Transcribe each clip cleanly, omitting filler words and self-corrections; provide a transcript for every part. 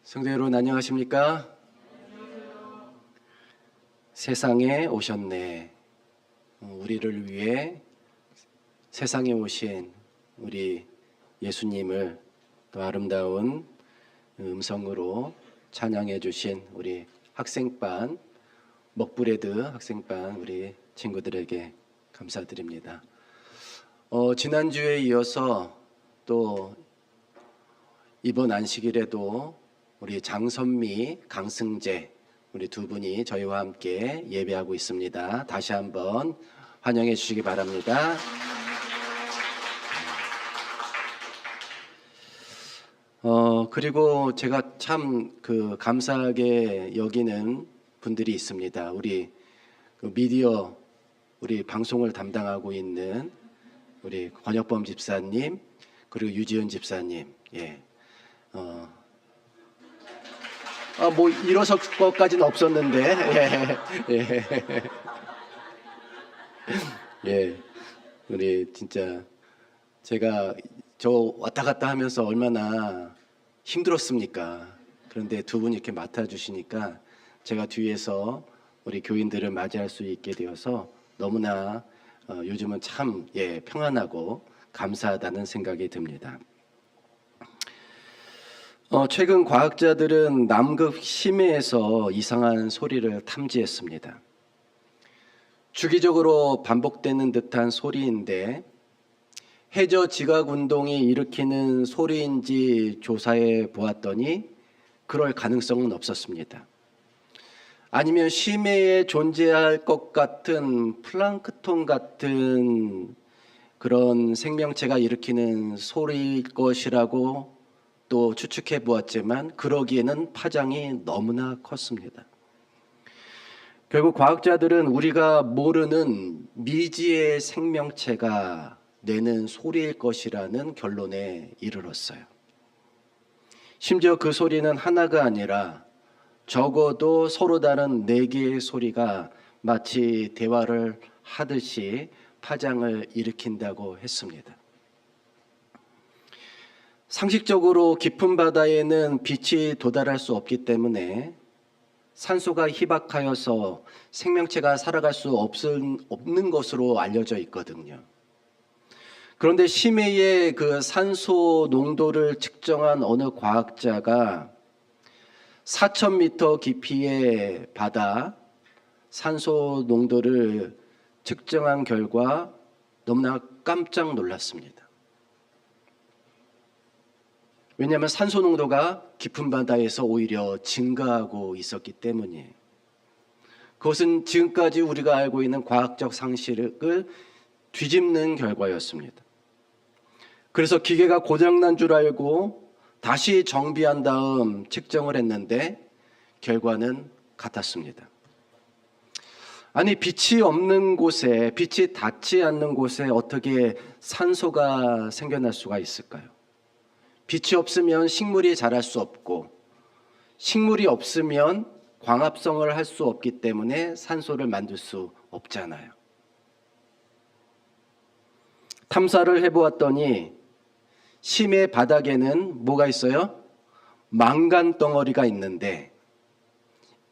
성도 여러분 안녕하십니까? 세상에 오셨네. 우리를 위해 세상에 오신 우리 예수님을 또 아름다운 음성으로 찬양해 주신 우리 학생반 먹브레드 학생반 우리 친구들에게 감사드립니다. 지난주에 이어서 또 이번 안식일에도 우리 장선미, 강승재 우리 두 분이 저희와 함께 예배하고 있습니다. 다시 한번 환영해 주시기 바랍니다. 그리고 제가 참 감사하게 여기는 분들이 있습니다. 우리 미디어 우리 방송을 담당하고 있는 우리 권혁범 집사님 그리고 유지은 집사님, 뭐 일어설 것까지는 없었는데, 우리 진짜 제가 저 왔다 갔다 하면서 얼마나 힘들었습니까? 그런데 두 분이 이렇게 맡아주시니까 제가 뒤에서 우리 교인들을 맞이할 수 있게 되어서 너무나 요즘은 참 평안하고 감사하다는 생각이 듭니다. 최근 과학자들은 남극 심해에서 이상한 소리를 탐지했습니다. 주기적으로 반복되는 듯한 소리인데 해저 지각 운동이 일으키는 소리인지 조사해 보았더니 그럴 가능성은 없었습니다. 아니면 심해에 존재할 것 같은 플랑크톤 같은 그런 생명체가 일으키는 소리일 것이라고 또 추측해 보았지만 그러기에는 파장이 너무나 컸습니다. 결국 과학자들은 우리가 모르는 미지의 생명체가 내는 소리일 것이라는 결론에 이르렀어요. 심지어 그 소리는 하나가 아니라 적어도 서로 다른 4개의 소리가 마치 대화를 하듯이 파장을 일으킨다고 했습니다. 상식적으로 깊은 바다에는 빛이 도달할 수 없기 때문에 산소가 희박하여서 생명체가 살아갈 수 없는 것으로 알려져 있거든요. 그런데 심해의 그 산소 농도를 측정한 어느 과학자가 4,000m 깊이의 바다 산소 농도를 측정한 결과 너무나 깜짝 놀랐습니다. 왜냐하면 산소 농도가 깊은 바다에서 오히려 증가하고 있었기 때문이에요. 그것은 지금까지 우리가 알고 있는 과학적 상식을 뒤집는 결과였습니다. 그래서 기계가 고장난 줄 알고 다시 정비한 다음 측정을 했는데 결과는 같았습니다. 아니, 빛이 없는 곳에, 빛이 닿지 않는 곳에 어떻게 산소가 생겨날 수가 있을까요? 빛이 없으면 식물이 자랄 수 없고 식물이 없으면 광합성을 할 수 없기 때문에 산소를 만들 수 없잖아요. 탐사를 해보았더니 심해 바닥에는 뭐가 있어요? 망간 덩어리가 있는데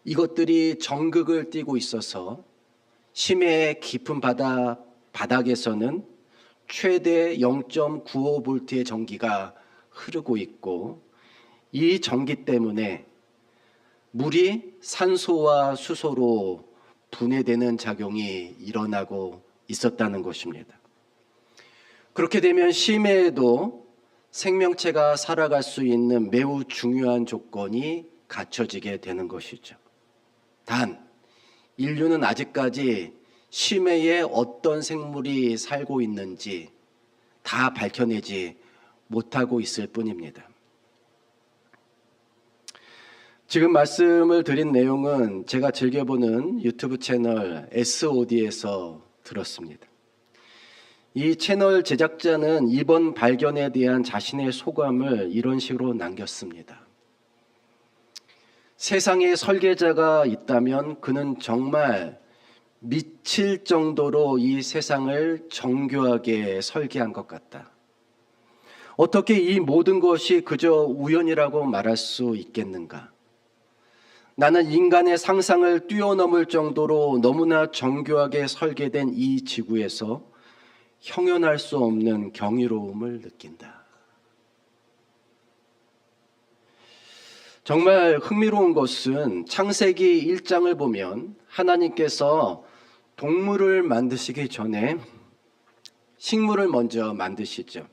이것들이 정극을 띠고 있어서 심해의 깊은 바닥에서는 최대 0.95V의 전기가 흐르고 있고 이 전기 때문에 물이 산소와 수소로 분해되는 작용이 일어나고 있었다는 것입니다. 그렇게 되면 심해에도 생명체가 살아갈 수 있는 매우 중요한 조건이 갖춰지게 되는 것이죠. 단, 인류는 아직까지 심해에 어떤 생물이 살고 있는지 다 밝혀내지 못하고 있을 뿐입니다. 지금 말씀을 드린 내용은 제가 즐겨보는 유튜브 채널 SOD에서 들었습니다. 이 채널 제작자는 이번 발견에 대한 자신의 소감을 이런 식으로 남겼습니다. 세상에 설계자가 있다면 그는 정말 미칠 정도로 이 세상을 정교하게 설계한 것 같다. 어떻게 이 모든 것이 그저 우연이라고 말할 수 있겠는가? 나는 인간의 상상을 뛰어넘을 정도로 너무나 정교하게 설계된 이 지구에서 형연할 수 없는 경이로움을 느낀다. 정말 흥미로운 것은 창세기 1장을 보면 하나님께서 동물을 만드시기 전에 식물을 먼저 만드시죠.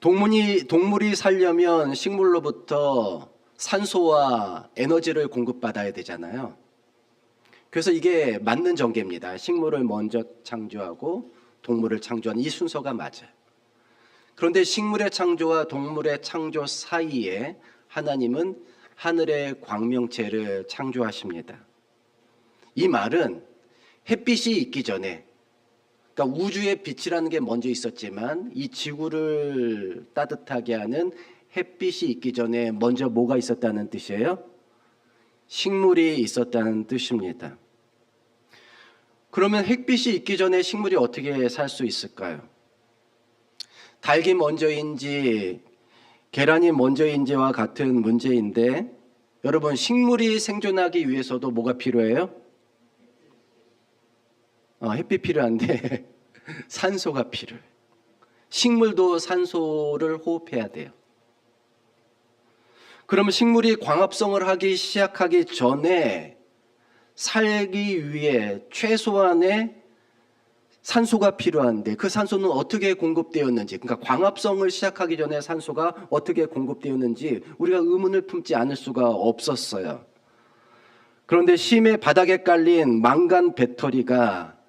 동물이 살려면 식물로부터 산소와 에너지를 공급받아야 되잖아요. 그래서 이게 맞는 전개입니다. 식물을 먼저 창조하고 동물을 창조하는 이 순서가 맞아요. 그런데 식물의 창조와 동물의 창조 사이에 하나님은 하늘의 광명체를 창조하십니다. 이 말은 햇빛이 있기 전에, 그러니까 우주의 빛이라는 게 먼저 있었지만 이 지구를 따뜻하게 하는 햇빛이 있기 전에 먼저 뭐가 있었다는 뜻이에요? 식물이 있었다는 뜻입니다. 그러면 햇빛이 있기 전에 식물이 어떻게 살 수 있을까요? 닭이 먼저인지 계란이 먼저인지와 같은 문제인데, 여러분, 식물이 생존하기 위해서도 뭐가 필요해요? 햇빛 필요한데 산소가 필요해요. 식물도 산소를 호흡해야 돼요. 그러면 식물이 광합성을 하기 시작하기 전에 살기 위해 최소한의 산소가 필요한데, 그 산소는 어떻게 공급되었는지, 그러니까 광합성을 시작하기 전에 산소가 어떻게 공급되었는지 우리가 의문을 품지 않을 수가 없었어요. 그런데 심해 바닥에 깔린 망간 배터리가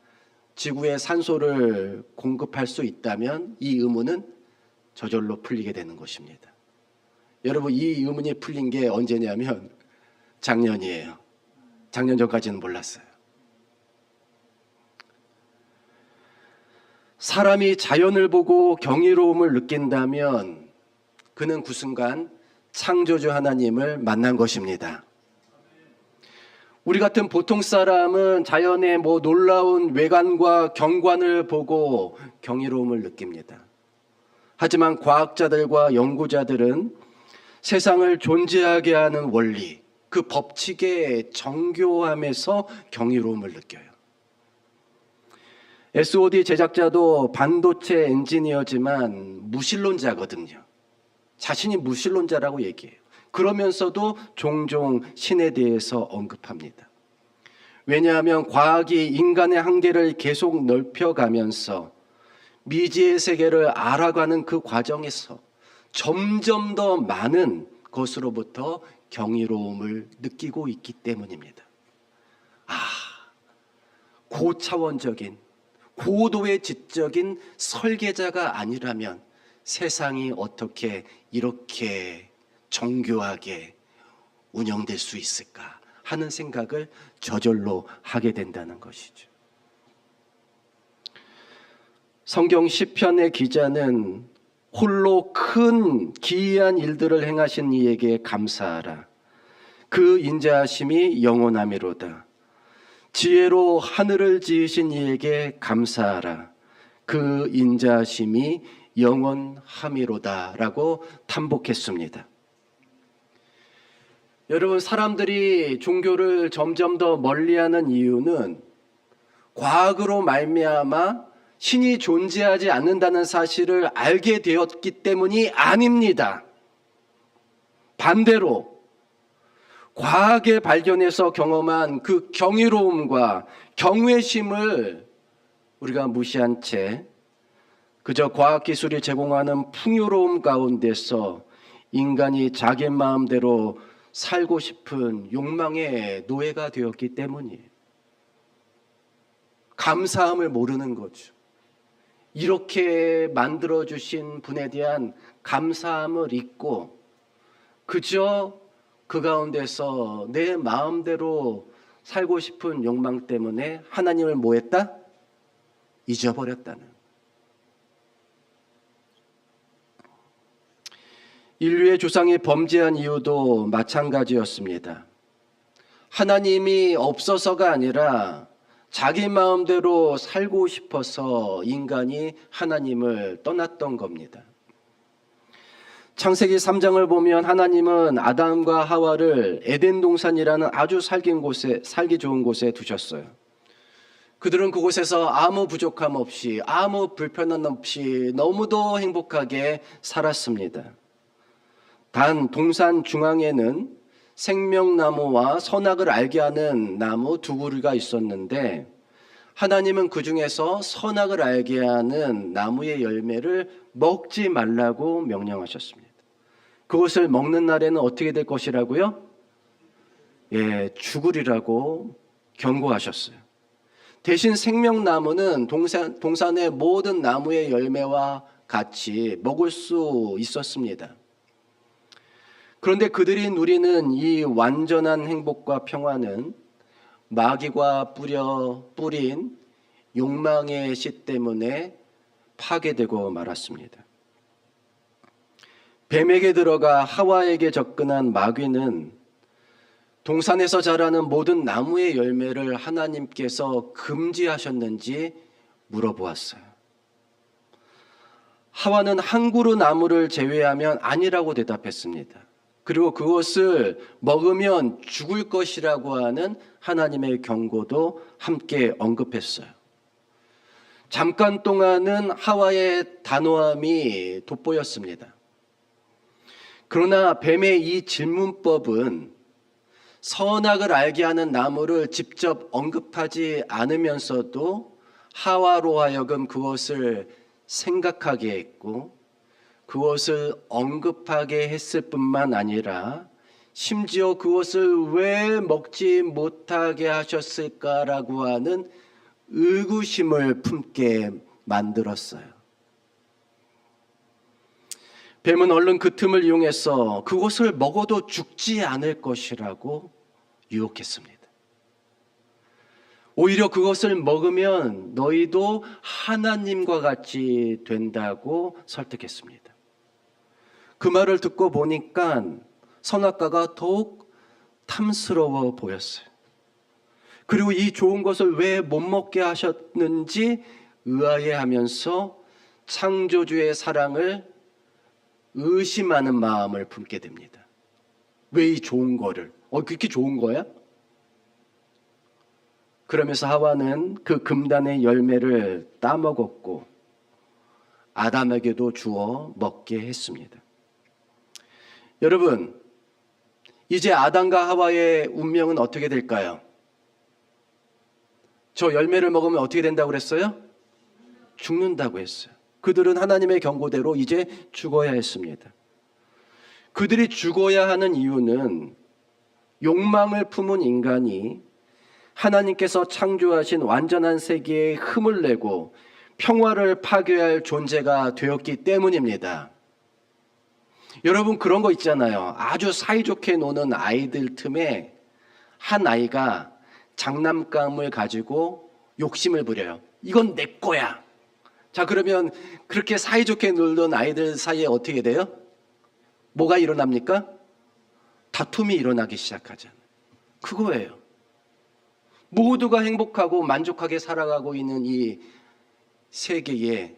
지구에 산소를 공급할 수 있다면 이 의문은 저절로 풀리게 되는 것입니다. 여러분, 이 의문이 풀린 게 언제냐면 작년이에요. 작년 전까지는 몰랐어요. 사람이 자연을 보고 경이로움을 느낀다면 그는 그 순간 창조주 하나님을 만난 것입니다. 우리 같은 보통 사람은 자연의 놀라운 외관과 경관을 보고 경이로움을 느낍니다. 하지만 과학자들과 연구자들은 세상을 존재하게 하는 원리, 그 법칙의 정교함에서 경이로움을 느껴요. SOD 제작자도 반도체 엔지니어지만 무신론자거든요. 자신이 무신론자라고 얘기해요. 그러면서도 종종 신에 대해서 언급합니다. 왜냐하면 과학이 인간의 한계를 계속 넓혀가면서 미지의 세계를 알아가는 그 과정에서 점점 더 많은 것으로부터 경이로움을 느끼고 있기 때문입니다. 고차원적인, 고도의 지적인 설계자가 아니라면 세상이 어떻게 이렇게 정교하게 운영될 수 있을까 하는 생각을 저절로 하게 된다는 것이죠. 성경 시편의 기자는 홀로 큰 기이한 일들을 행하신 이에게 감사하라. 그 인자하심이 영원하미로다. 지혜로 하늘을 지으신 이에게 감사하라. 그 인자하심이 영원하미로다라고 탄복했습니다. 여러분, 사람들이 종교를 점점 더 멀리하는 이유는 과학으로 말미암아 신이 존재하지 않는다는 사실을 알게 되었기 때문이 아닙니다. 반대로 과학의 발견에서 경험한 그 경이로움과 경외심을 우리가 무시한 채 그저 과학기술이 제공하는 풍요로움 가운데서 인간이 자기 마음대로 살고 싶은 욕망의 노예가 되었기 때문이에요. 감사함을 모르는 거죠. 이렇게 만들어주신 분에 대한 감사함을 잊고 그저 그 가운데서 내 마음대로 살고 싶은 욕망 때문에 하나님을 뭐 했다? 잊어버렸다는. 인류의 조상이 범죄한 이유도 마찬가지였습니다. 하나님이 없어서가 아니라 자기 마음대로 살고 싶어서 인간이 하나님을 떠났던 겁니다. 창세기 3장을 보면 하나님은 아담과 하와를 에덴 동산이라는 아주 살기 좋은 곳에 두셨어요. 그들은 그곳에서 아무 부족함 없이, 아무 불편함 없이 너무도 행복하게 살았습니다. 단 동산 중앙에는 생명나무와 선악을 알게 하는 나무 두 그루가 있었는데, 하나님은 그 중에서 선악을 알게 하는 나무의 열매를 먹지 말라고 명령하셨습니다. 그것을 먹는 날에는 어떻게 될 것이라고요? 죽으리라고 경고하셨어요. 대신 생명나무는 동산의 모든 나무의 열매와 같이 먹을 수 있었습니다. 그런데 그들이 누리는 이 완전한 행복과 평화는 마귀가 뿌린 욕망의 씨 때문에 파괴되고 말았습니다. 뱀에게 들어가 하와에게 접근한 마귀는 동산에서 자라는 모든 나무의 열매를 하나님께서 금지하셨는지 물어보았어요. 하와는 한 그루 나무를 제외하면 아니라고 대답했습니다. 그리고 그것을 먹으면 죽을 것이라고 하는 하나님의 경고도 함께 언급했어요. 잠깐 동안은 하와의 단호함이 돋보였습니다. 그러나 뱀의 이 질문법은 선악을 알게 하는 나무를 직접 언급하지 않으면서도 하와로 하여금 그것을 생각하게 했고, 그것을 언급하게 했을 뿐만 아니라 심지어 그것을 왜 먹지 못하게 하셨을까라고 하는 의구심을 품게 만들었어요. 뱀은 얼른 그 틈을 이용해서 그것을 먹어도 죽지 않을 것이라고 유혹했습니다. 오히려 그것을 먹으면 너희도 하나님과 같이 된다고 설득했습니다. 그 말을 듣고 보니까 선악과가 더욱 탐스러워 보였어요. 그리고 이 좋은 것을 왜 못 먹게 하셨는지 의아해하면서 창조주의 사랑을 의심하는 마음을 품게 됩니다. 왜 이 좋은 거를? 그렇게 좋은 거야? 그러면서 하와는 그 금단의 열매를 따먹었고 아담에게도 주어 먹게 했습니다. 여러분, 이제 아담과 하와의 운명은 어떻게 될까요? 저 열매를 먹으면 어떻게 된다고 그랬어요? 죽는다고 했어요. 그들은 하나님의 경고대로 이제 죽어야 했습니다. 그들이 죽어야 하는 이유는 욕망을 품은 인간이 하나님께서 창조하신 완전한 세계에 흠을 내고 평화를 파괴할 존재가 되었기 때문입니다. 여러분, 그런 거 있잖아요. 아주 사이좋게 노는 아이들 틈에 한 아이가 장난감을 가지고 욕심을 부려요. 이건 내 거야. 자, 그러면 그렇게 사이좋게 놀던 아이들 사이에 어떻게 돼요? 뭐가 일어납니까? 다툼이 일어나기 시작하잖아요. 그거예요. 모두가 행복하고 만족하게 살아가고 있는 이 세계에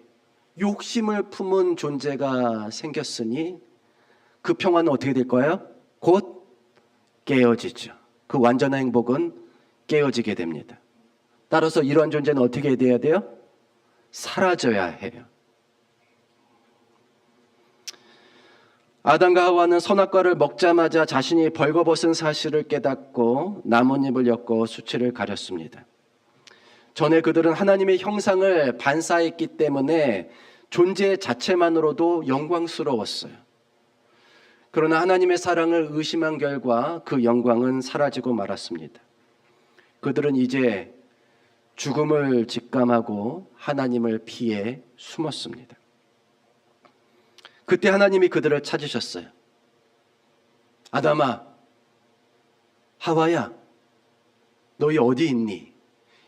욕심을 품은 존재가 생겼으니 그 평화는 어떻게 될 거예요? 곧 깨어지죠. 그 완전한 행복은 깨어지게 됩니다. 따라서 이러한 존재는 어떻게 돼야 돼요? 사라져야 해요. 아담과 하와는 선악과를 먹자마자 자신이 벌거벗은 사실을 깨닫고 나뭇잎을 엮어 수치를 가렸습니다. 전에 그들은 하나님의 형상을 반사했기 때문에 존재 자체만으로도 영광스러웠어요. 그러나 하나님의 사랑을 의심한 결과 그 영광은 사라지고 말았습니다. 그들은 이제 죽음을 직감하고 하나님을 피해 숨었습니다. 그때 하나님이 그들을 찾으셨어요. 아담아, 하와야, 너희 어디 있니?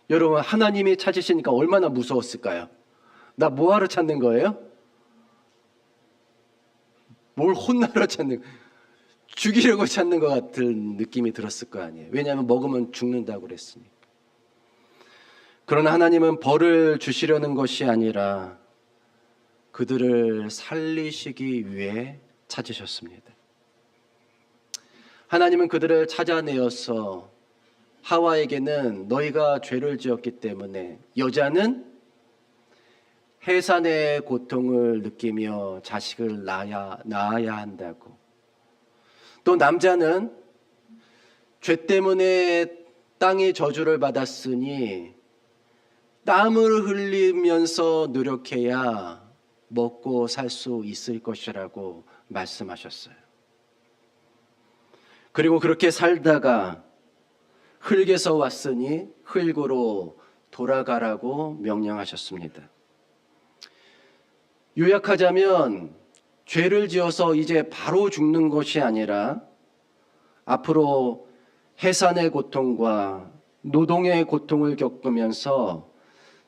여러분, 하나님이 찾으시니까 얼마나 무서웠을까요? 나 뭐하러 찾는 거예요? 뭘 혼나러 찾는, 죽이려고 찾는 것 같은 느낌이 들었을 거 아니에요. 왜냐하면 먹으면 죽는다고 그랬으니까. 그러나 하나님은 벌을 주시려는 것이 아니라 그들을 살리시기 위해 찾으셨습니다. 하나님은 그들을 찾아내어서 하와에게는 너희가 죄를 지었기 때문에 여자는 해산의 고통을 느끼며 자식을 낳아야 한다고, 또 남자는 죄 때문에 땅의 저주를 받았으니 땀을 흘리면서 노력해야 먹고 살 수 있을 것이라고 말씀하셨어요. 그리고 그렇게 살다가 흙에서 왔으니 흙으로 돌아가라고 명령하셨습니다. 요약하자면 죄를 지어서 이제 바로 죽는 것이 아니라 앞으로 해산의 고통과 노동의 고통을 겪으면서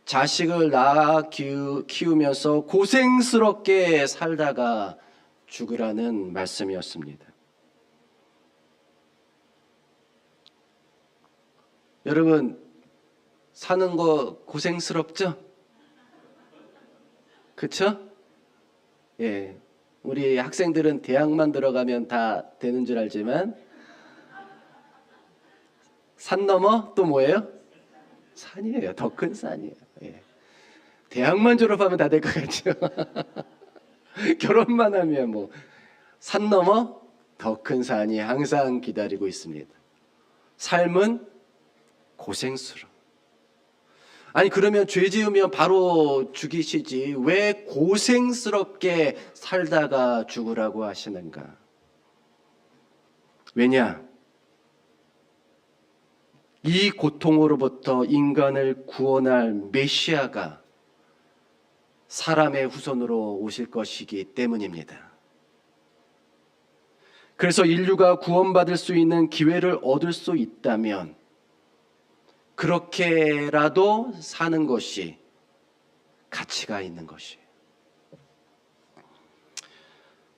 자식을 낳아 키우면서 고생스럽게 살다가 죽으라는 말씀이었습니다. 여러분, 사는 거 고생스럽죠? 그쵸? 예. 우리 학생들은 대학만 들어가면 다 되는 줄 알지만 산 넘어 또 뭐예요? 산이에요. 더 큰 산이에요. 예. 대학만 졸업하면 다 될 것 같죠? 결혼만 하면 뭐 산 넘어 더 큰 산이 항상 기다리고 있습니다. 삶은 고생스러워. 아니 그러면 죄 지으면 바로 죽이시지 왜 고생스럽게 살다가 죽으라고 하시는가? 왜냐? 이 고통으로부터 인간을 구원할 메시아가 사람의 후손으로 오실 것이기 때문입니다. 그래서 인류가 구원받을 수 있는 기회를 얻을 수 있다면 그렇게라도 사는 것이 가치가 있는 것이에요.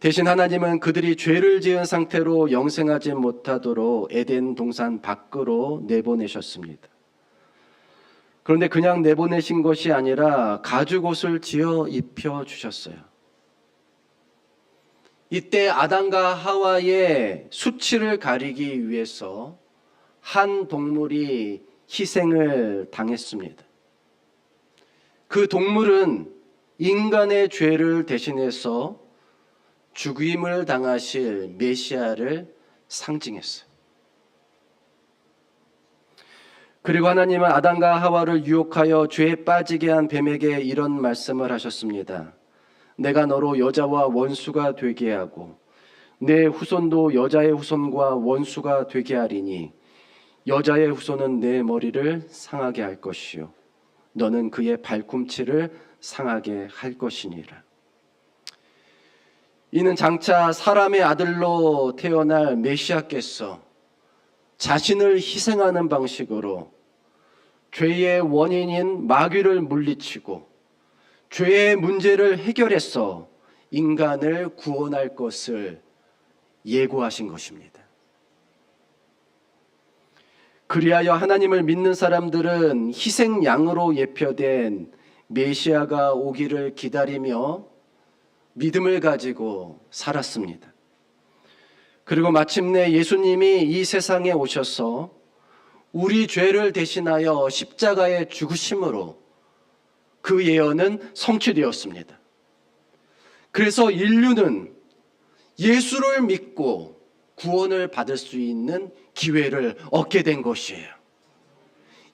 대신 하나님은 그들이 죄를 지은 상태로 영생하지 못하도록 에덴 동산 밖으로 내보내셨습니다. 그런데 그냥 내보내신 것이 아니라 가죽옷을 지어 입혀 주셨어요. 이때 아담과 하와의 수치를 가리기 위해서 한 동물이 희생을 당했습니다. 그 동물은 인간의 죄를 대신해서 죽임을 당하실 메시아를 상징했어요. 그리고 하나님은 아담과 하와를 유혹하여 죄에 빠지게 한 뱀에게 이런 말씀을 하셨습니다. 내가 너로 여자와 원수가 되게 하고 내 후손도 여자의 후손과 원수가 되게 하리니 여자의 후손은 내 머리를 상하게 할 것이요 너는 그의 발꿈치를 상하게 할 것이니라. 이는 장차 사람의 아들로 태어날 메시아께서 자신을 희생하는 방식으로 죄의 원인인 마귀를 물리치고 죄의 문제를 해결해서 인간을 구원할 것을 예고하신 것입니다. 그리하여 하나님을 믿는 사람들은 희생양으로 예표된 메시아가 오기를 기다리며 믿음을 가지고 살았습니다. 그리고 마침내 예수님이 이 세상에 오셔서 우리 죄를 대신하여 십자가에 죽으심으로 그 예언은 성취되었습니다. 그래서 인류는 예수를 믿고 구원을 받을 수 있는 기회를 얻게 된 것이에요.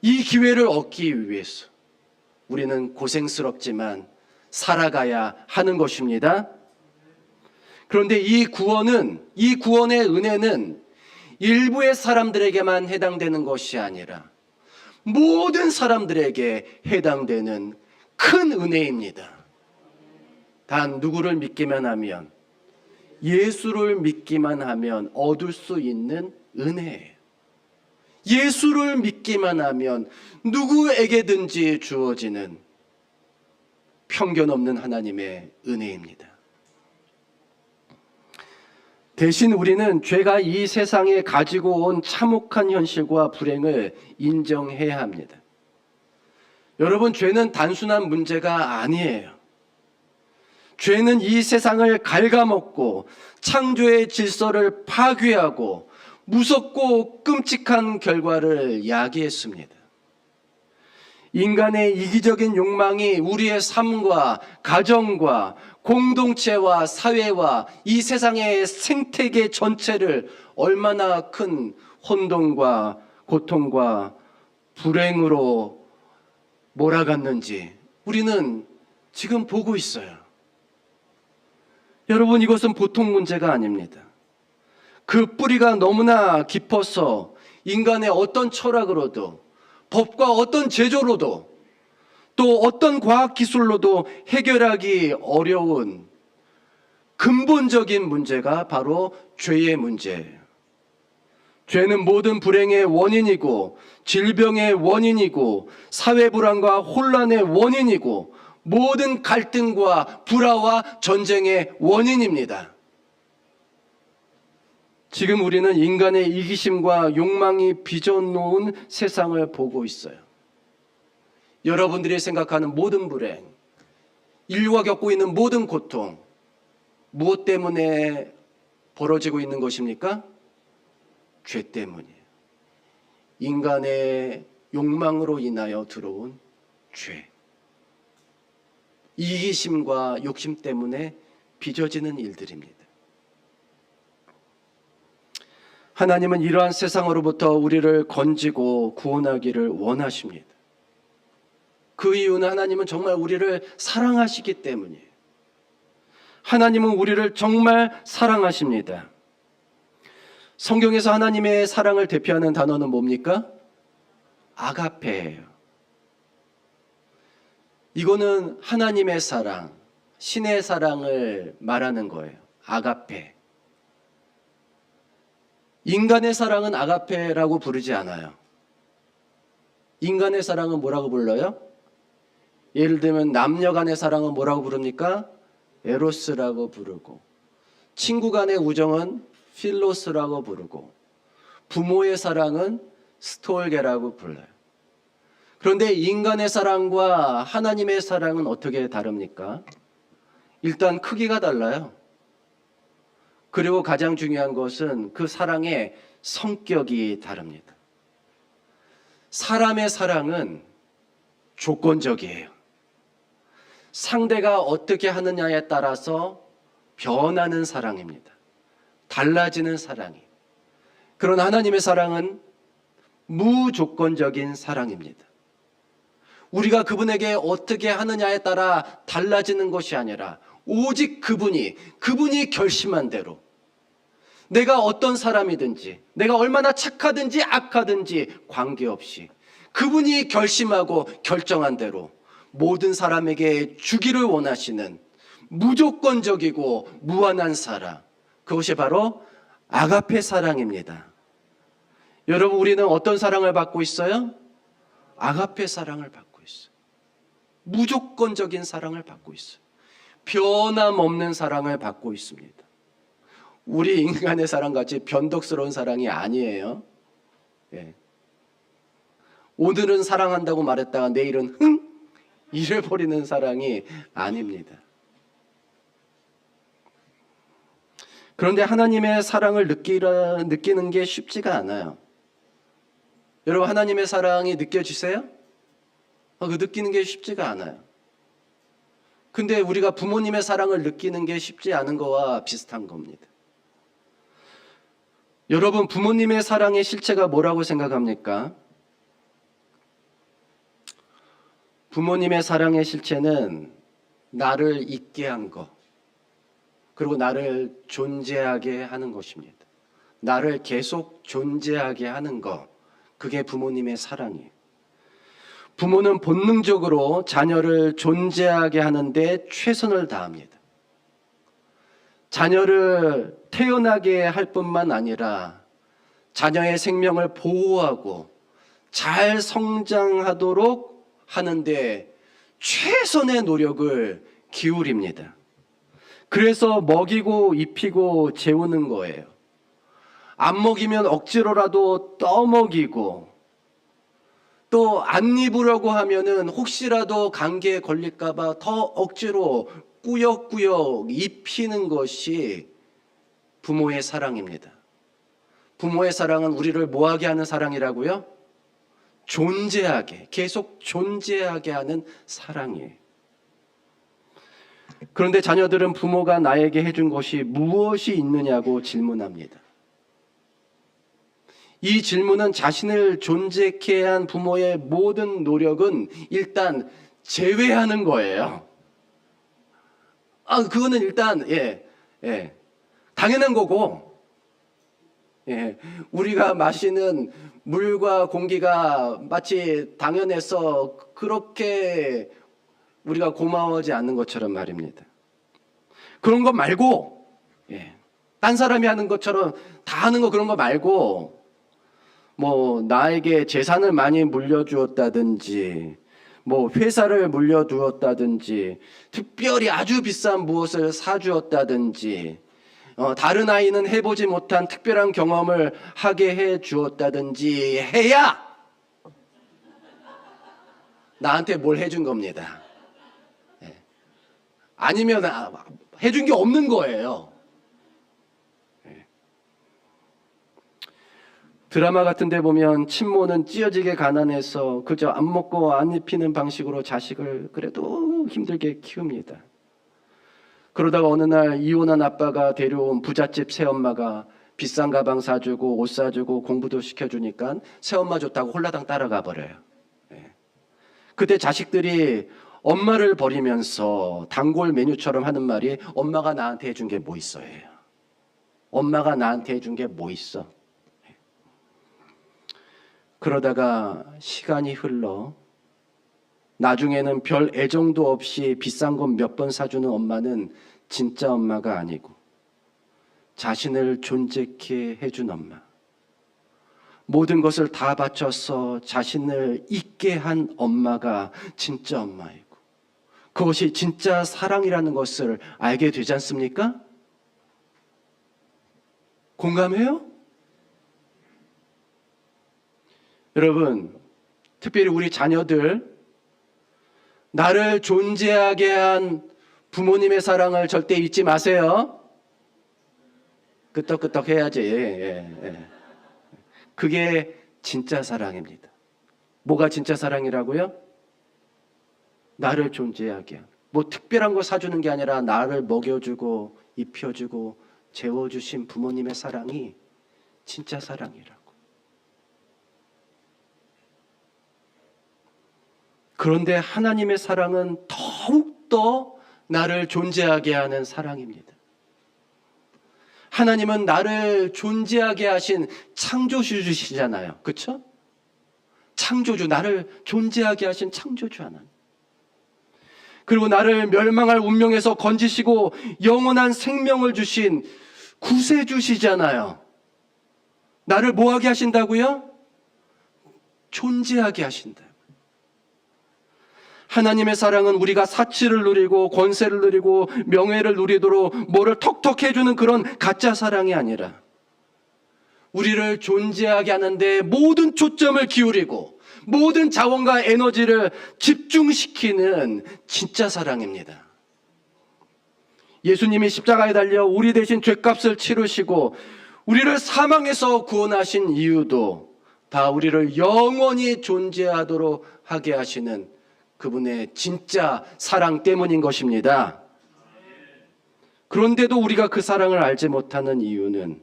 이 기회를 얻기 위해서 우리는 고생스럽지만 살아가야 하는 것입니다. 그런데 이 구원의 은혜는 일부의 사람들에게만 해당되는 것이 아니라 모든 사람들에게 해당되는 큰 은혜입니다. 단 누구를 믿기만 하면, 예수를 믿기만 하면 얻을 수 있는 은혜예요. 예수를 믿기만 하면 누구에게든지 주어지는 편견 없는 하나님의 은혜입니다. 대신 우리는 죄가 이 세상에 가지고 온 참혹한 현실과 불행을 인정해야 합니다. 여러분, 죄는 단순한 문제가 아니에요. 죄는 이 세상을 갉아먹고 창조의 질서를 파괴하고 무섭고 끔찍한 결과를 야기했습니다. 인간의 이기적인 욕망이 우리의 삶과 가정과 공동체와 사회와 이 세상의 생태계 전체를 얼마나 큰 혼돈과 고통과 불행으로 몰아갔는지 우리는 지금 보고 있어요. 여러분, 이것은 보통 문제가 아닙니다. 그 뿌리가 너무나 깊어서 인간의 어떤 철학으로도 법과 어떤 제조로도 또 어떤 과학기술로도 해결하기 어려운 근본적인 문제가 바로 죄의 문제예요. 죄는 모든 불행의 원인이고 질병의 원인이고 사회불안과 혼란의 원인이고 모든 갈등과 불화와 전쟁의 원인입니다. 지금 우리는 인간의 이기심과 욕망이 빚어놓은 세상을 보고 있어요. 여러분들이 생각하는 모든 불행, 인류가 겪고 있는 모든 고통, 무엇 때문에 벌어지고 있는 것입니까? 죄 때문이에요. 인간의 욕망으로 인하여 들어온 죄. 이기심과 욕심 때문에 빚어지는 일들입니다. 하나님은 이러한 세상으로부터 우리를 건지고 구원하기를 원하십니다. 그 이유는 하나님은 정말 우리를 사랑하시기 때문이에요. 하나님은 우리를 정말 사랑하십니다. 성경에서 하나님의 사랑을 대표하는 단어는 뭡니까? 아가페예요. 이거는 하나님의 사랑, 신의 사랑을 말하는 거예요. 아가페. 인간의 사랑은 아가페라고 부르지 않아요. 인간의 사랑은 뭐라고 불러요? 예를 들면 남녀 간의 사랑은 뭐라고 부릅니까? 에로스라고 부르고, 친구 간의 우정은 필로스라고 부르고, 부모의 사랑은 스톨게라고 불러요. 그런데 인간의 사랑과 하나님의 사랑은 어떻게 다릅니까? 일단 크기가 달라요. 그리고 가장 중요한 것은 그 사랑의 성격이 다릅니다. 사람의 사랑은 조건적이에요. 상대가 어떻게 하느냐에 따라서 변하는 사랑입니다. 달라지는 사랑이에요. 그러나 하나님의 사랑은 무조건적인 사랑입니다. 우리가 그분에게 어떻게 하느냐에 따라 달라지는 것이 아니라 오직 그분이 결심한 대로 내가 어떤 사람이든지 내가 얼마나 착하든지 악하든지 관계없이 그분이 결심하고 결정한 대로 모든 사람에게 주기를 원하시는 무조건적이고 무한한 사랑, 그것이 바로 아가페 사랑입니다. 여러분, 우리는 어떤 사랑을 받고 있어요? 아가페 사랑을 받고 있어요. 무조건적인 사랑을 받고 있어요. 변함없는 사랑을 받고 있습니다. 우리 인간의 사랑같이 변덕스러운 사랑이 아니에요. 예. 오늘은 사랑한다고 말했다가 내일은 이래버리는 사랑이 아닙니다. 그런데 하나님의 사랑을 느끼는 게 쉽지가 않아요. 여러분, 하나님의 사랑이 느껴지세요? 그 느끼는 게 쉽지가 않아요. 근데 우리가 부모님의 사랑을 느끼는 게 쉽지 않은 거와 비슷한 겁니다. 여러분, 부모님의 사랑의 실체가 뭐라고 생각합니까? 부모님의 사랑의 실체는 나를 있게 한 것, 그리고 나를 존재하게 하는 것입니다. 나를 계속 존재하게 하는 것, 그게 부모님의 사랑이에요. 부모는 본능적으로 자녀를 존재하게 하는데 최선을 다합니다. 자녀를 태어나게 할 뿐만 아니라 자녀의 생명을 보호하고 잘 성장하도록 하는데 최선의 노력을 기울입니다. 그래서 먹이고 입히고 재우는 거예요. 안 먹이면 억지로라도 떠먹이고 또 안 입으려고 하면은 혹시라도 감기에 걸릴까 봐 더 억지로 꾸역꾸역 입히는 것이 부모의 사랑입니다. 부모의 사랑은 우리를 뭐하게 하는 사랑이라고요? 존재하게, 계속 존재하게 하는 사랑이에요. 그런데 자녀들은 부모가 나에게 해준 것이 무엇이 있느냐고 질문합니다. 이 질문은 자신을 존재케 한 부모의 모든 노력은 일단 제외하는 거예요. 그거는 일단 당연한 거고, 우리가 마시는 물과 공기가 마치 당연해서 그렇게 우리가 고마워하지 않는 것처럼 말입니다. 그런 거 말고, 딴 사람이 하는 것처럼 다 하는 거 그런 거 말고, 뭐 나에게 재산을 많이 물려주었다든지, 뭐 회사를 물려주었다든지, 특별히 아주 비싼 무엇을 사주었다든지, 다른 아이는 해보지 못한 특별한 경험을 하게 해주었다든지 해야 나한테 뭘 해준 겁니다. 아니면 해준 게 없는 거예요. 드라마 같은 데 보면 친모는 찢어지게 가난해서 그저 안 먹고 안 입히는 방식으로 자식을 그래도 힘들게 키웁니다. 그러다가 어느 날 이혼한 아빠가 데려온 부잣집 새엄마가 비싼 가방 사주고 옷 사주고 공부도 시켜주니까 새엄마 좋다고 홀라당 따라가 버려요. 그때 자식들이 엄마를 버리면서 단골 메뉴처럼 하는 말이 엄마가 나한테 해준 게 뭐 있어요. 엄마가 나한테 해준 게 뭐 있어. 그러다가 시간이 흘러 나중에는 별 애정도 없이 비싼 것 몇 번 사주는 엄마는 진짜 엄마가 아니고 자신을 존재케 해준 엄마, 모든 것을 다 바쳐서 자신을 있게 한 엄마가 진짜 엄마이고 그것이 진짜 사랑이라는 것을 알게 되지 않습니까? 공감해요? 여러분, 특별히 우리 자녀들, 나를 존재하게 한 부모님의 사랑을 절대 잊지 마세요. 끄떡끄떡 해야지. 그게 진짜 사랑입니다. 뭐가 진짜 사랑이라고요? 나를 존재하게 한, 뭐 특별한 거 사주는 게 아니라 나를 먹여주고 입혀주고 재워주신 부모님의 사랑이 진짜 사랑이라고. 그런데 하나님의 사랑은 더욱더 나를 존재하게 하는 사랑입니다. 하나님은 나를 존재하게 하신 창조주시잖아요. 그렇죠? 창조주, 나를 존재하게 하신 창조주 하나님. 그리고 나를 멸망할 운명에서 건지시고 영원한 생명을 주신 구세주시잖아요. 나를 뭐하게 하신다고요? 존재하게 하신다. 하나님의 사랑은 우리가 사치를 누리고 권세를 누리고 명예를 누리도록 뭐를 턱턱 해주는 그런 가짜 사랑이 아니라 우리를 존재하게 하는데 모든 초점을 기울이고 모든 자원과 에너지를 집중시키는 진짜 사랑입니다. 예수님이 십자가에 달려 우리 대신 죗값을 치르시고 우리를 사망에서 구원하신 이유도 다 우리를 영원히 존재하도록 하게 하시는 그분의 진짜 사랑 때문인 것입니다. 그런데도 우리가 그 사랑을 알지 못하는 이유는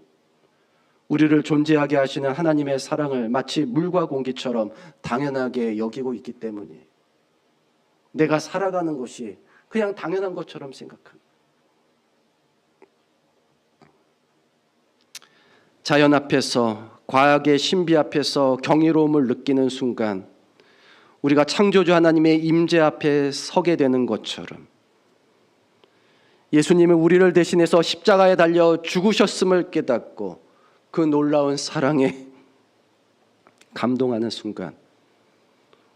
우리를 존재하게 하시는 하나님의 사랑을 마치 물과 공기처럼 당연하게 여기고 있기 때문이에요. 내가 살아가는 것이 그냥 당연한 것처럼 생각합니다. 자연 앞에서, 과학의 신비 앞에서 경이로움을 느끼는 순간 우리가 창조주 하나님의 임재 앞에 서게 되는 것처럼 예수님은 우리를 대신해서 십자가에 달려 죽으셨음을 깨닫고 그 놀라운 사랑에 감동하는 순간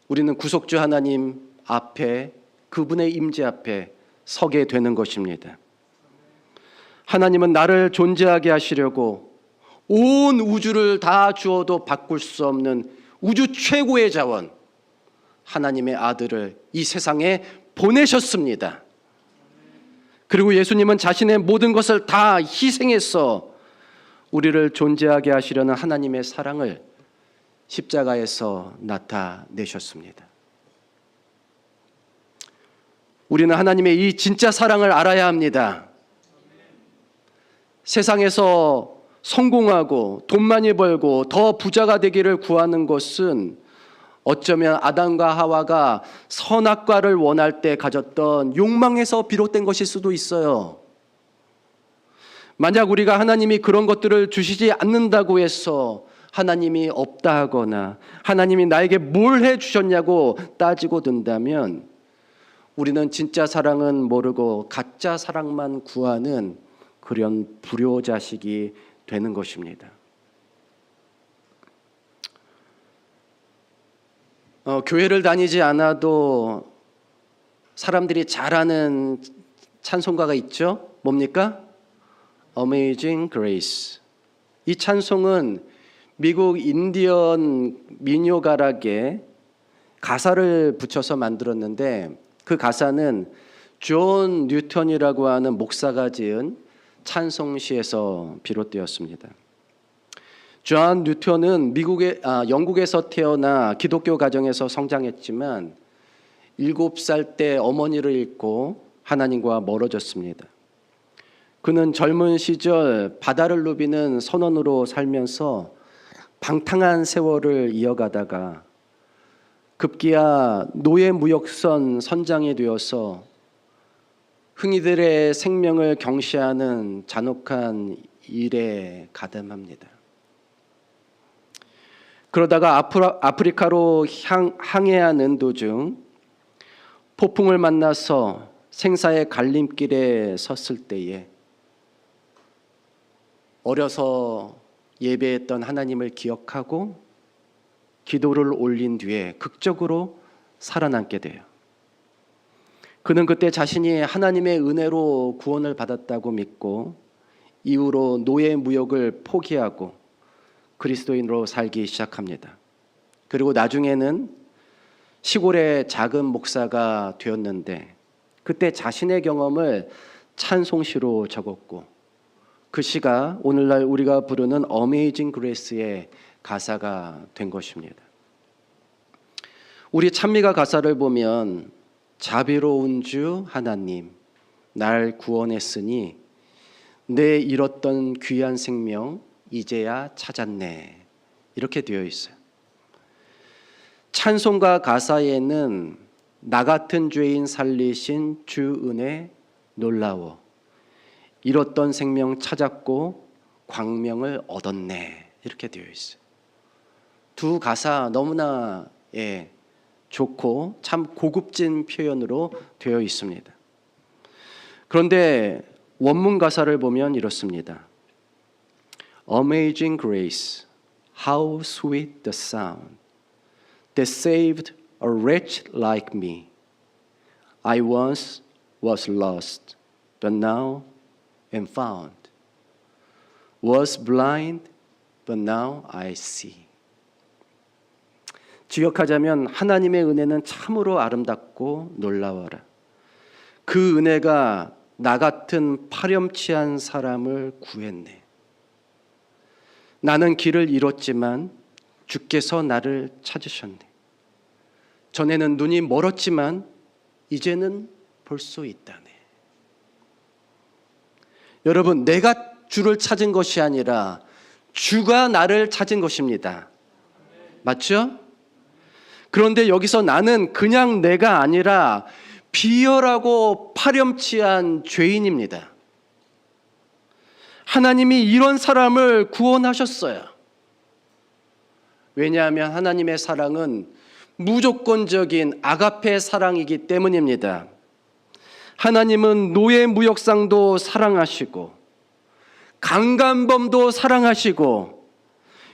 우리는 구속주 하나님 앞에, 그분의 임재 앞에 서게 되는 것입니다. 하나님은 나를 존재하게 하시려고 온 우주를 다 주어도 바꿀 수 없는 우주 최고의 자원, 하나님의 아들을 이 세상에 보내셨습니다. 그리고 예수님은 자신의 모든 것을 다 희생해서 우리를 존재하게 하시려는 하나님의 사랑을 십자가에서 나타내셨습니다. 우리는 하나님의 이 진짜 사랑을 알아야 합니다. 세상에서 성공하고 돈 많이 벌고 더 부자가 되기를 구하는 것은 어쩌면 아담과 하와가 선악과를 원할 때 가졌던 욕망에서 비롯된 것일 수도 있어요. 만약 우리가 하나님이 그런 것들을 주시지 않는다고 해서 하나님이 없다 하거나 하나님이 나에게 뭘 해주셨냐고 따지고 든다면 우리는 진짜 사랑은 모르고 가짜 사랑만 구하는 그런 불효자식이 되는 것입니다. 교회를 다니지 않아도 사람들이 잘 아는 찬송가가 있죠. 뭡니까? Amazing Grace. 이 찬송은 미국 인디언 민요가락에 가사를 붙여서 만들었는데 그 가사는 존 뉴턴이라고 하는 목사가 지은 찬송시에서 비롯되었습니다. 존 뉴턴은 영국에서 태어나 기독교 가정에서 성장했지만 7살 때 어머니를 잃고 하나님과 멀어졌습니다. 그는 젊은 시절 바다를 누비는 선원으로 살면서 방탕한 세월을 이어가다가 급기야 노예무역선 선장이 되어서 흥이들의 생명을 경시하는 잔혹한 일에 가담합니다. 그러다가 아프리카로 항해하는 도중 폭풍을 만나서 생사의 갈림길에 섰을 때에 어려서 예배했던 하나님을 기억하고 기도를 올린 뒤에 극적으로 살아남게 돼요. 그는 그때 자신이 하나님의 은혜로 구원을 받았다고 믿고 이후로 노예 무역을 포기하고 그리스도인으로 살기 시작합니다. 그리고 나중에는 시골의 작은 목사가 되었는데 그때 자신의 경험을 찬송시로 적었고 그 시가 오늘날 우리가 부르는 어메이징 그레이스의 가사가 된 것입니다. 우리 찬미가 가사를 보면 자비로운 주 하나님 날 구원했으니 내 잃었던 귀한 생명 이제야 찾았네 이렇게 되어 있어요. 찬송가 가사에는 나 같은 죄인 살리신 주 은혜 놀라워 잃었던 생명 찾았고 광명을 얻었네 이렇게 되어 있어요. 두 가사 너무나 좋고 참 고급진 표현으로 되어 있습니다. 그런데 원문 가사를 보면 이렇습니다. Amazing grace, how sweet the sound that saved a wretch like me. I once was lost, but now am found. Was blind, but now I see. 직역하자면 하나님의 은혜는 참으로 아름답고 놀라워라. 그 은혜가 나 같은 파렴치한 사람을 구했네. 나는 길을 잃었지만 주께서 나를 찾으셨네. 전에는 눈이 멀었지만 이제는 볼 수 있다네. 여러분, 내가 주를 찾은 것이 아니라 주가 나를 찾은 것입니다. 맞죠? 그런데 여기서 나는 그냥 내가 아니라 비열하고 파렴치한 죄인입니다. 하나님이 이런 사람을 구원하셨어요. 왜냐하면 하나님의 사랑은 무조건적인 아가페 사랑이기 때문입니다. 하나님은 노예 무역상도 사랑하시고 강간범도 사랑하시고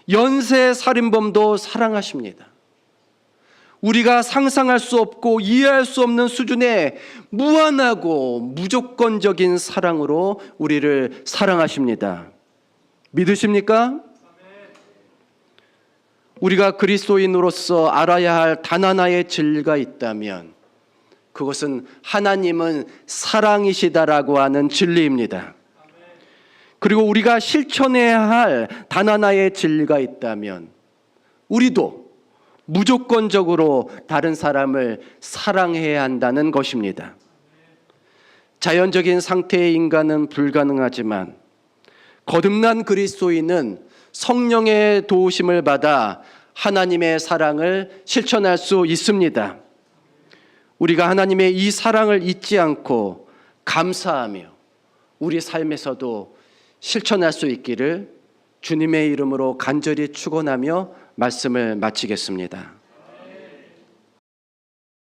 연쇄살인범도 사랑하십니다. 우리가 상상할 수 없고 이해할 수 없는 수준의 무한하고 무조건적인 사랑으로 우리를 사랑하십니다. 믿으십니까? 우리가 그리스도인으로서 알아야 할 단 하나의 진리가 있다면 그것은 하나님은 사랑이시다라고 하는 진리입니다. 그리고 우리가 실천해야 할 단 하나의 진리가 있다면 우리도 무조건적으로 다른 사람을 사랑해야 한다는 것입니다. 자연적인 상태의 인간은 불가능하지만 거듭난 그리스도인은 성령의 도우심을 받아 하나님의 사랑을 실천할 수 있습니다. 우리가 하나님의 이 사랑을 잊지 않고 감사하며 우리 삶에서도 실천할 수 있기를 주님의 이름으로 간절히 축원하며 말씀을 마치겠습니다.